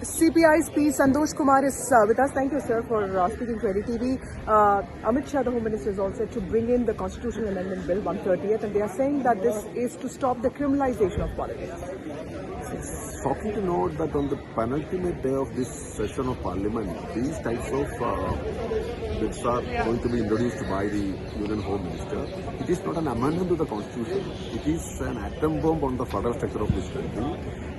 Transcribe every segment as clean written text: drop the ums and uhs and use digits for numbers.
CPI's P. Santosh Kumar is with us. Thank you, sir, for speaking to NDTV. Amit Shah, the Home Minister, is also to bring in the Constitutional Amendment Bill 130th, and they are saying that this is to stop the criminalization of politics. It's shocking to note that on the penultimate day of this session of Parliament, these types of bills are going to be introduced by the Union Home Minister. It is not an amendment to the Constitution. It is an atom bomb on the federal structure of this country.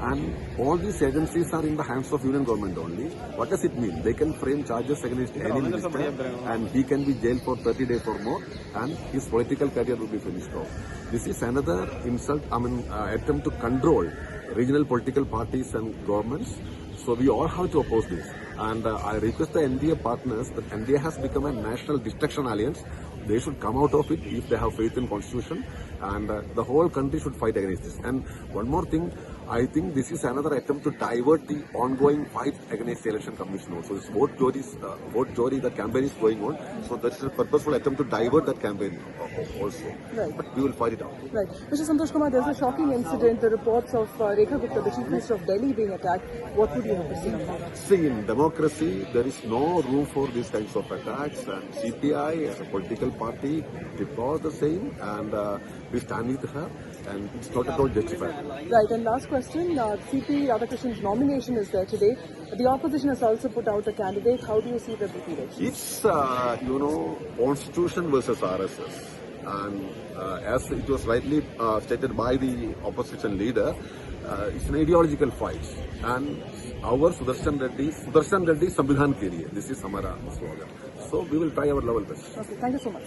And all these agencies are in the hands of Union government only. What does it mean? They can frame charges against any minister and he can be jailed for 30 days or more and his political career will be finished off. This is another insult, attempt to control regional political parties and governments. So we all have to oppose this. And I request the NDA partners that NDA has become a national destruction alliance. They should come out of it if they have faith in Constitution, and the whole country should fight against this. And one more thing, I think this is another attempt to divert the ongoing fight against the Election Commission also. This vote Jori, the campaign is going on. So that's a purposeful attempt to divert that campaign also. Right. But we will fight it out. Right. Mr. Santosh Kumar, there's a shocking incident, the reports of Rekha Gupta, the Chief Minister of Delhi, being attacked. What would you have to say on that? See, in democracy, there is no room for these kinds of attacks, and CPI as a political party deplores the same, and we stand with her, and it's not at all justified. Right, and last question, CP Radhakrishnan's nomination is there today. The opposition has also put out a candidate. How do you see the election? It's, Constitution versus RSS. And as it was rightly stated by the opposition leader, it's an ideological fight. And our Sudarshan Reddy Sambidhan ke liye. This is Hamara slogan. So we will try our level best. Okay, thank you so much.